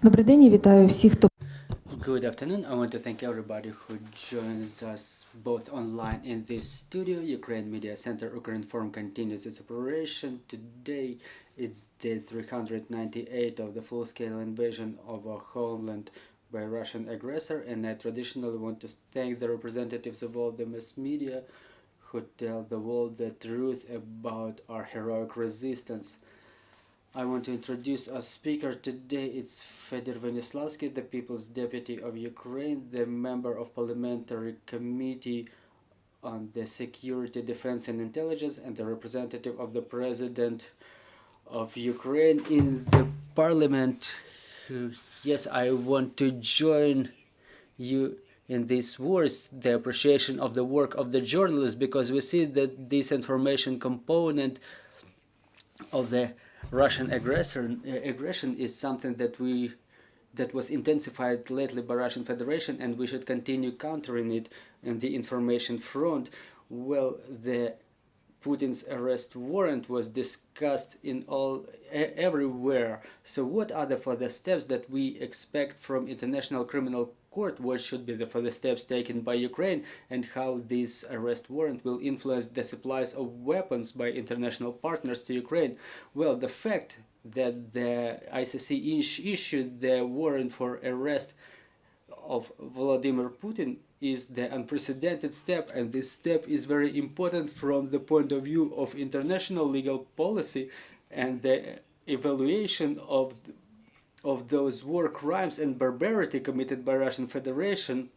Добрий день, і вітаю всіх, хто Good afternoon. I want to thank everybody who joins us both online in this studio. Ukraine Media Center Ukrinform continues its operation. Today it's day 398 of the full-scale invasion of our homeland by Russian aggressor, and I traditionally want to thank the representatives of all the mass media who tell the world the truth about our heroic resistance. I want to introduce our speaker today. It's Fedir Venislavskyi, the People's Deputy of Ukraine, the member of Parliamentary Committee on the Security, Defense and Intelligence, and the representative of the President of Ukraine in the Parliament. Yes, I want to join you in these words, the appreciation of the work of the journalists, because we see that this information component of the Russian aggression is something that was intensified lately by Russian Federation, and we should continue countering it in the information front. Well, the Putin's arrest warrant was discussed in everywhere. So what are the further steps that we expect from International Criminal Court? What should be the further steps taken by Ukraine, and how this arrest warrant will influence the supplies of weapons by international partners to Ukraine? Well, the fact that the ICC issued the warrant for arrest of Vladimir Putin is the unprecedented step, and this step is very important from the point of view of international legal policy and the evaluation of those war crimes and barbarity committed by Russian Federation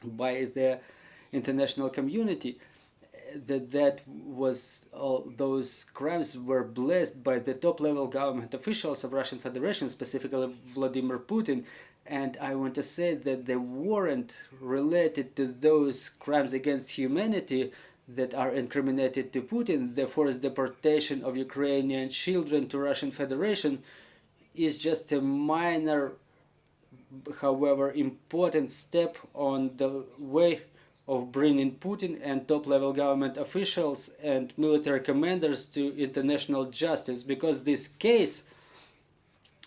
by the international community. That was all those crimes were blessed by the top level government officials of Russian Federation, specifically Vladimir Putin. And I want to say that the warrant related to those crimes against humanity that are incriminated to Putin, the forced deportation of Ukrainian children to Russian Federation, is just a minor, however important step on the way of bringing Putin and top-level government officials and military commanders to international justice, because this case,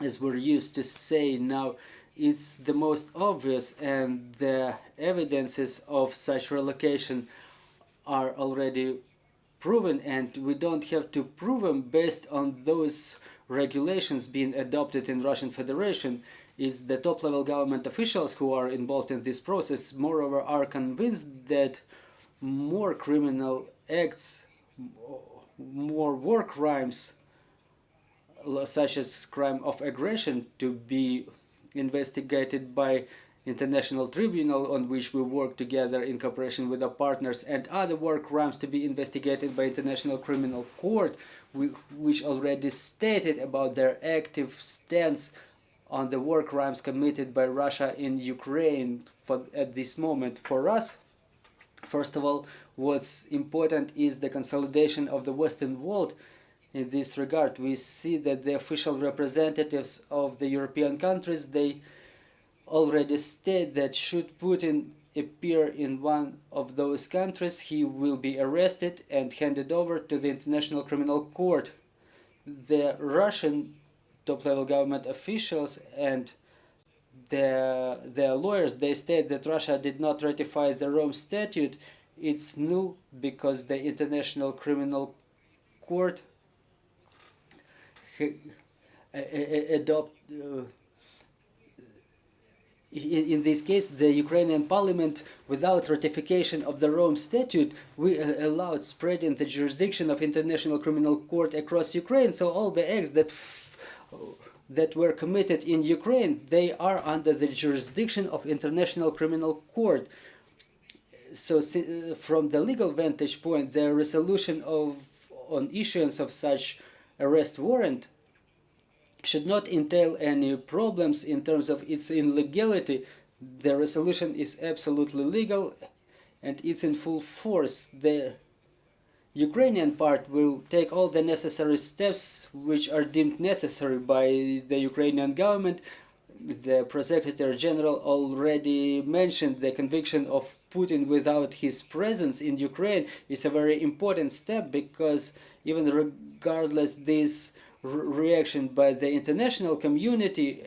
as we're used to say now, it's the most obvious, and the evidences of such relocation are already proven, and we don't have to prove them based on those regulations being adopted in Russian Federation. Is the top-level government officials who are involved in this process, moreover, are convinced that more criminal acts, more war crimes, such as crime of aggression, to be investigated by international tribunal on which we work together in cooperation with our partners, and other war crimes to be investigated by International Criminal Court, which already stated about their active stance on the war crimes committed by Russia in Ukraine at this moment. For us, first of all, what's important is the consolidation of the Western world. In this regard, we see that the official representatives of the European countries, they already state that should Putin appear in one of those countries, he will be arrested and handed over to the International Criminal Court. The Russian top-level government officials and their lawyers, they state that Russia did not ratify the Rome Statute. It's null because the International Criminal Court in this case, the Ukrainian parliament, without ratification of the Rome Statute, we allowed spreading the jurisdiction of International Criminal Court across Ukraine. So all the acts that were committed in Ukraine, they are under the jurisdiction of International Criminal Court. So from the legal vantage point, the resolution on issuance of such arrest warrant should not entail any problems in terms of its illegality. The resolution is absolutely legal and it's in full force. The Ukrainian part will take all the necessary steps which are deemed necessary by the Ukrainian government. The Prosecutor General already mentioned the conviction of Putin without his presence in Ukraine is a very important step, because even regardless this reaction by the international community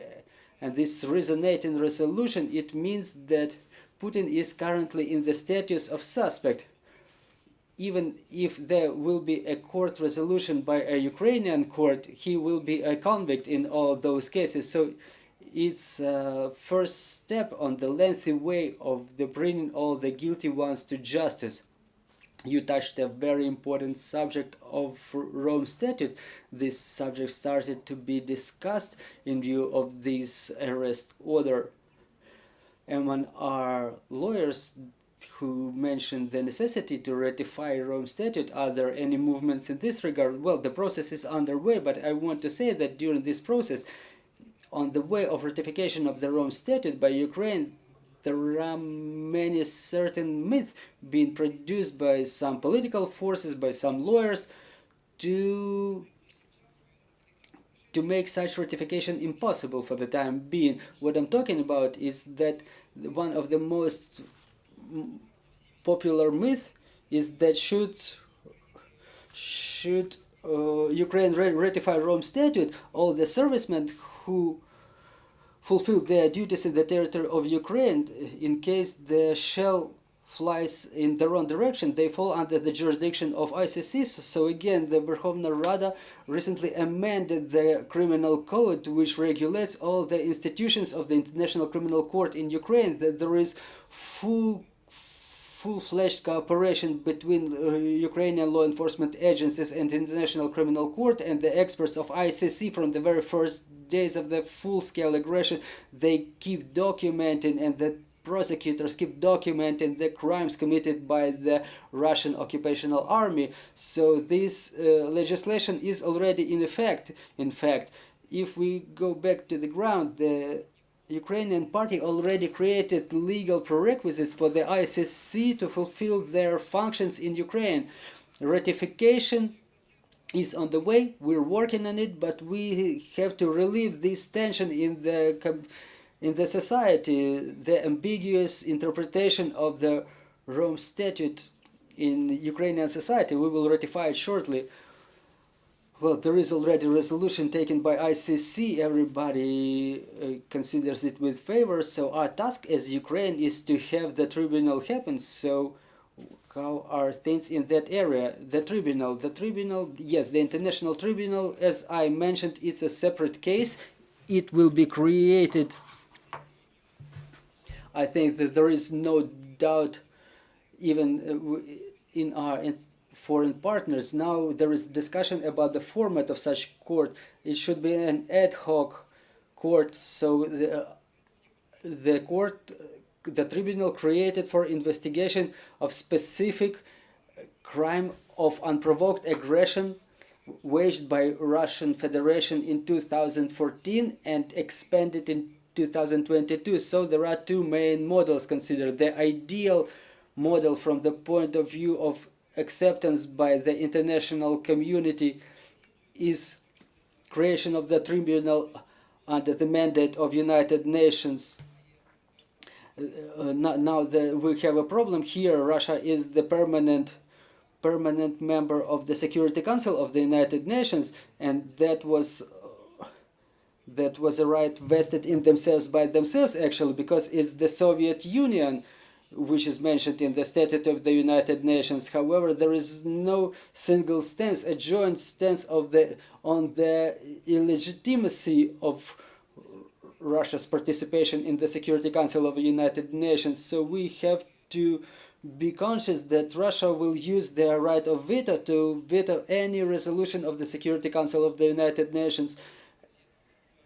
And this resonating resolution, it means that Putin is currently in the status of suspect. Even if there will be a court resolution by a Ukrainian court, he will be a convict in all those cases. So it's a first step on the lengthy way of the bringing all the guilty ones to justice. You touched a very important subject of Rome Statute. This subject started to be discussed in view of this arrest order. Among our lawyers who mentioned the necessity to ratify Rome Statute, are there any movements in this regard? Well, the process is underway, but I want to say that during this process, on the way of ratification of the Rome Statute by Ukraine, there are many certain myths being produced by some political forces, by some lawyers, to make such ratification impossible for the time being. What I'm talking about is that one of the most popular myth is that should Ukraine ratify Rome Statute, all the servicemen who fulfill their duties in the territory of Ukraine, in case the shell flies in the wrong direction, they fall under the jurisdiction of ICC. So again, the Verkhovna Rada recently amended the criminal code, which regulates all the institutions of the International Criminal Court in Ukraine. That there is full-fledged cooperation between Ukrainian law enforcement agencies and International Criminal Court, and the experts of ICC from the very first days of the full-scale aggression, they keep documenting, and the prosecutors keep documenting the crimes committed by the Russian occupational army. So this legislation is already in effect. In fact, if we go back to the ground, the Ukrainian party already created legal prerequisites for the ICC to fulfill their functions in Ukraine. Ratification is on the way, we're working on it, but we have to relieve this tension in the society, the ambiguous interpretation of the Rome Statute in Ukrainian society. We will ratify it shortly. Well, there is already a resolution taken by ICC. Everybody considers it with favor. So our task as Ukraine is to have the tribunal happen. So how are things in that area? The tribunal, yes, the international tribunal, as I mentioned, it's a separate case. It will be created. I think that there is no doubt, even in our foreign partners. Now there is discussion about the format of such court. It should be an ad hoc court. So the tribunal created for investigation of specific crime of unprovoked aggression waged by Russian Federation in 2014 and expanded in 2022. So there are two main models considered. The ideal model from the point of view of acceptance by the international community is creation of the tribunal under the mandate of United Nations. Now we have a problem here. Russia is the permanent member of the Security Council of the United Nations, and that was a right vested in themselves by themselves, actually, because it's the Soviet Union which is mentioned in the Statute of the United Nations. However, there is no single stance, a joint stance on the illegitimacy of Russia's participation in the Security Council of the United Nations. So we have to be conscious that Russia will use their right of veto to veto any resolution of the Security Council of the United Nations.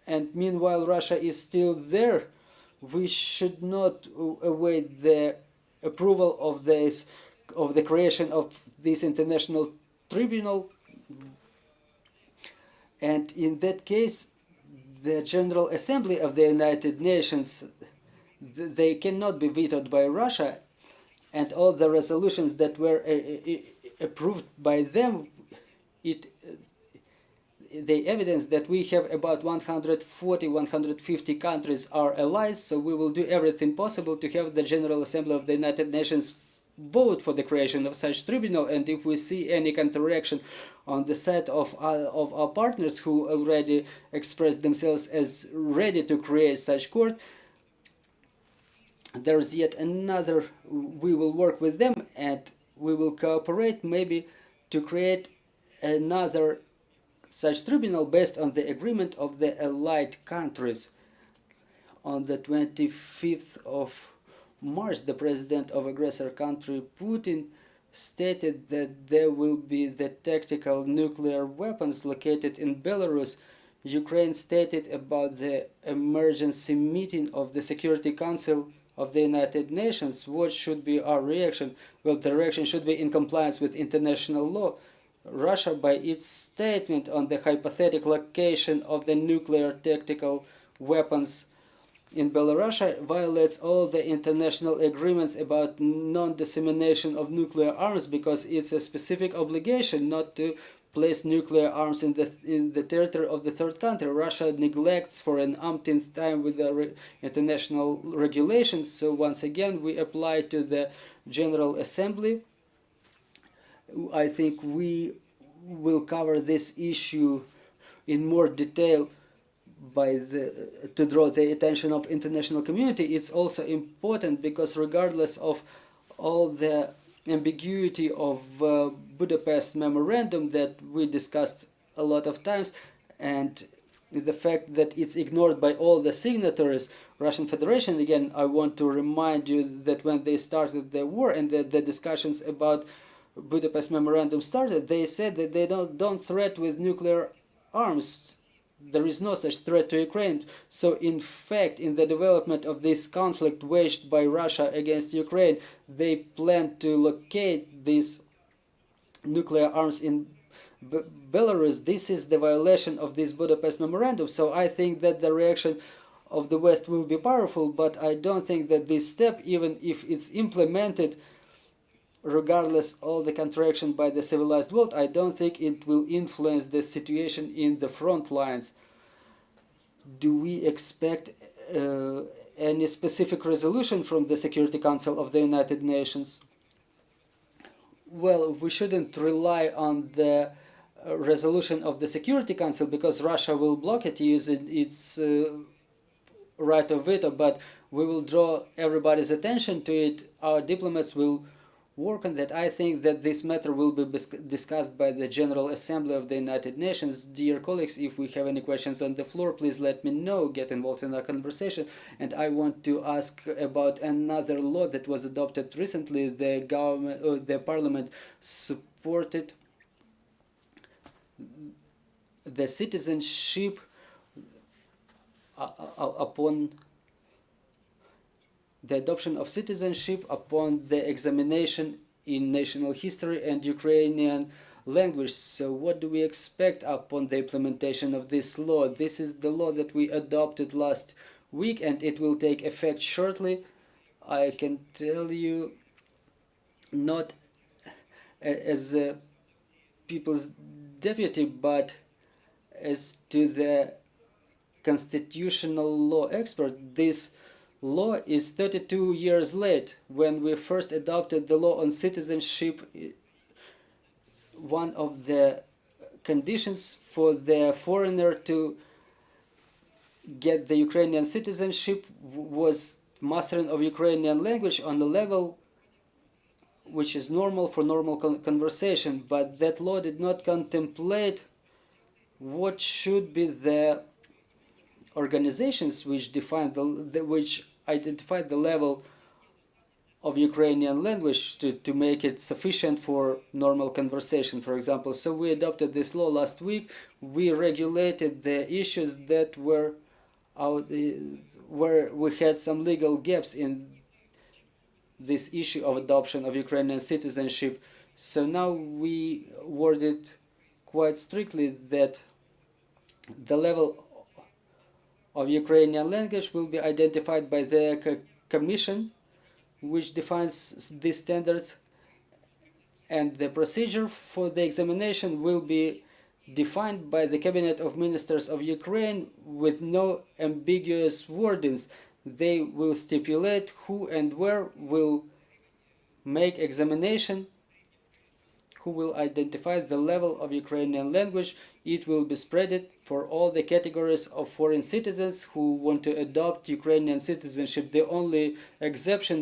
And meanwhile, Russia is still there. We should not await the approval of the creation of this international tribunal. And in that case, the General Assembly of the United Nations, they cannot be vetoed by Russia, and all the resolutions that were approved by them, they evidence that we have about 140-150 countries are allies, so we will do everything possible to have the General Assembly of the United Nations vote for the creation of such tribunal. And if we see any counteraction on the side of our partners who already expressed themselves as ready to create such court. There's yet another, we will work with them and we will cooperate maybe to create another such tribunal based on the agreement of the allied countries. On the 25th of March, the president of aggressor country Putin stated that there will be the tactical nuclear weapons located in Belarus. Ukraine stated about the emergency meeting of the Security Council of the United Nations. What should be our reaction? Well, the reaction should be in compliance with international law. Russia, by its statement on the hypothetical location of the nuclear tactical weapons in Belarus, violates all the international agreements about non-dissemination of nuclear arms, because it's a specific obligation not to place nuclear arms in the territory of the third country. Russia neglects for an umpteenth time with the international regulations. So once again, we apply to the General Assembly. I think we will cover this issue in more detail to draw the attention of international community. It's also important because regardless of all the ambiguity of Budapest memorandum that we discussed a lot of times, and the fact that it's ignored by all the signatories, Russian Federation, again, I want to remind you that when they started the war and the discussions about Budapest memorandum started, they said that they don't threat with nuclear arms. There is no such threat to Ukraine. So in fact, in the development of this conflict waged by Russia against Ukraine, they plan to locate these nuclear arms in Belarus. This is the violation of this Budapest memorandum. So I think that the reaction of the West will be powerful, but I don't think that this step, even if it's implemented, regardless all the contraction by the civilized world, I don't think it will influence the situation in the front lines. Do we expect any specific resolution from the Security Council of the United Nations? Well, we shouldn't rely on the resolution of the Security Council, because Russia will block it using its right of veto, but we will draw everybody's attention to it. Our diplomats will work on that. I think that this matter will be discussed by the General Assembly of the United Nations. Dear colleagues, if we have any questions on the floor, please let me know, get involved in our conversation. And I want to ask about another law that was adopted recently. The government, the parliament supported the citizenship upon the adoption of citizenship upon the examination in national history and Ukrainian language. So what do we expect upon the implementation of this law? This is the law that we adopted last week, and it will take effect shortly. I can tell you, not as a people's deputy, but as to the constitutional law expert, this law is 32 years late. When we first adopted the law on citizenship, one of the conditions for the foreigner to get the Ukrainian citizenship was mastering of Ukrainian language on a level which is normal for normal conversation. But that law did not contemplate what should be the organizations which define which identify the level of Ukrainian language to make it sufficient for normal conversation, for example. So we adopted this law last week. We regulated the issues that were out, where we had some legal gaps in this issue of adoption of Ukrainian citizenship. So now we worded quite strictly that the level of Ukrainian language will be identified by the Commission, which defines these standards, and the procedure for the examination will be defined by the Cabinet of Ministers of Ukraine with no ambiguous wordings. They will stipulate who and where will make examination, who will identify the level of Ukrainian language. It will be spread for all the categories of foreign citizens who want to adopt Ukrainian citizenship. The only exception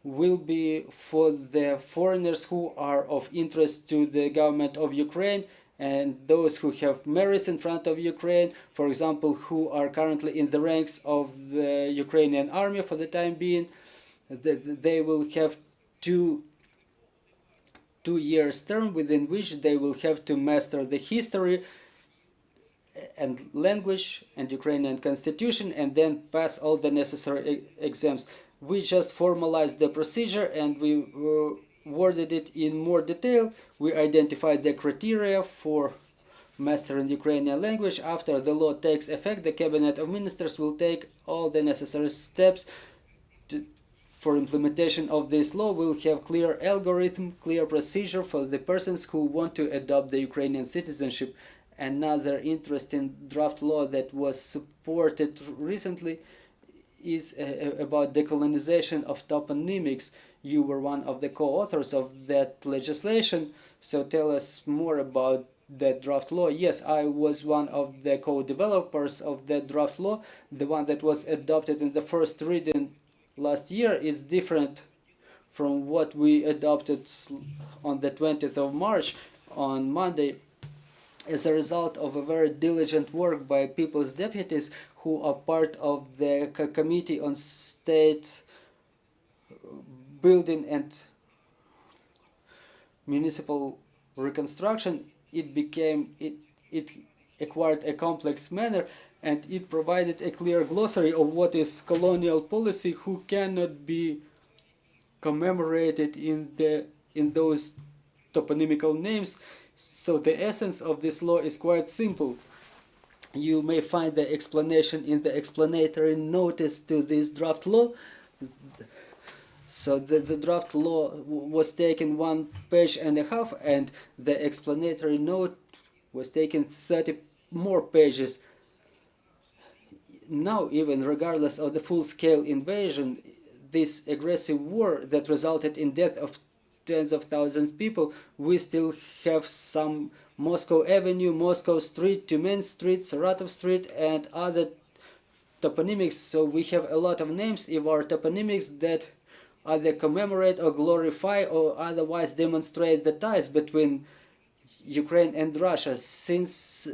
will be for the foreigners who are of interest to the government of Ukraine and those who have merits in front of Ukraine, for example, who are currently in the ranks of the Ukrainian army for the time being. They will have two years term within which they will have to master the history and language and Ukrainian constitution and then pass all the necessary exams. We just formalized the procedure and we worded it in more detail. We identified the criteria for mastering Ukrainian language. After the law takes effect, the Cabinet of Ministers will take all the necessary steps for implementation of this law. We'll have clear algorithm, clear procedure for the persons who want to adopt the Ukrainian citizenship. Another interesting draft law that was supported recently is about decolonization of toponymics. You were one of the co-authors of that legislation, so tell us more about that draft law. Yes, I was one of the co-developers of that draft law. The one that was adopted in the first reading last year is different from what we adopted on the 20th of March, on Monday, as a result of a very diligent work by people's deputies who are part of the Committee on State Building and Municipal Reconstruction. It acquired a complex manner, and it provided a clear glossary of what is colonial policy, who cannot be commemorated in those toponymical names. So the essence of this law is quite simple. You may find the explanation in the explanatory notice to this draft law. So the draft law was taken 1.5 pages, and the explanatory note was taken 30 more pages. Now, even regardless of the full-scale invasion, this aggressive war that resulted in death of tens of thousands of people, we still have some Moscow Avenue, Moscow Street, Tyumen Street, Saratov Street, and other toponymics. So we have a lot of names in our toponymics that either commemorate or glorify or otherwise demonstrate the ties between Ukraine and Russia since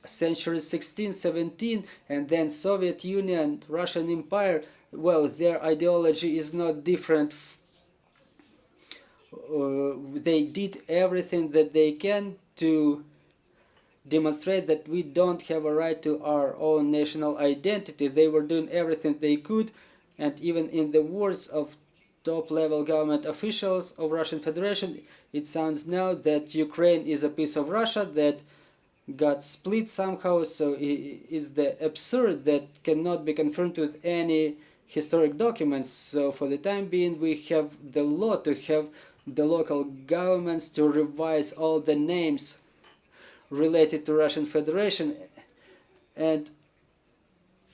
century 16, 17, and then Soviet Union, Russian Empire. Well, their ideology is not different. They did everything that they can to demonstrate that we don't have a right to our own national identity. They were doing everything they could, and even in the words of top-level government officials of Russian Federation, it sounds now that Ukraine is a piece of Russia that got split somehow. So it is the absurd that cannot be confirmed with any historic documents. So for the time being, we have the law to have the local governments to revise all the names related to Russian Federation, and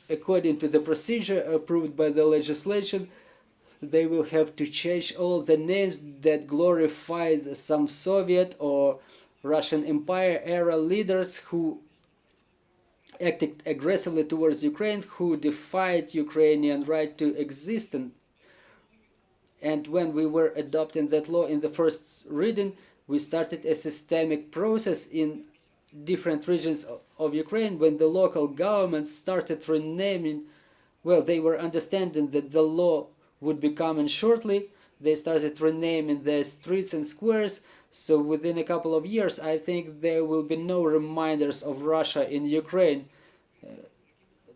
according to the procedure approved by the legislation, they will have to change all the names that glorified some Soviet or Russian Empire era leaders who acted aggressively towards Ukraine, who defied Ukrainian right to exist. And when we were adopting that law in the first reading, we started a systemic process in different regions of Ukraine when the local governments started renaming. Well, they were understanding that the law would be coming shortly. They started renaming the streets and squares. So within a couple of years, I think there will be no reminders of Russia in Ukraine.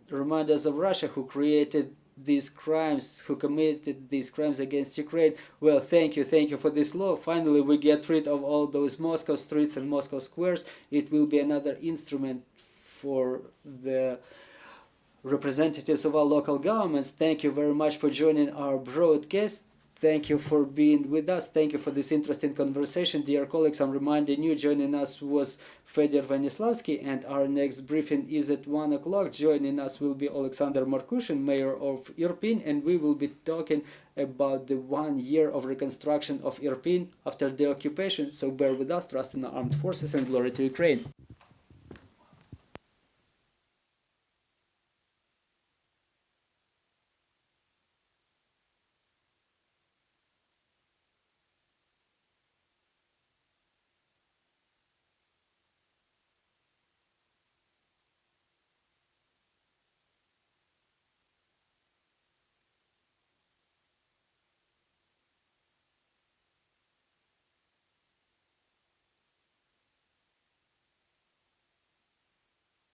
Reminders of Russia who created these crimes, who committed these crimes against Ukraine. Well, thank you for this law. Finally, we get rid of all those Moscow streets and Moscow squares. It will be another instrument for the representatives of our local governments. Thank you very much for joining our broadcast. Thank you for being with us. Thank you for this interesting conversation. Dear colleagues, I'm reminding you, joining us was Fedir Venislavskyi, and our next briefing is at 1 o'clock. Joining us will be Alexander Markushin, mayor of Irpin, and we will be talking about the 1 year of reconstruction of Irpin after the occupation, so bear with us, trust in the armed forces and glory to Ukraine.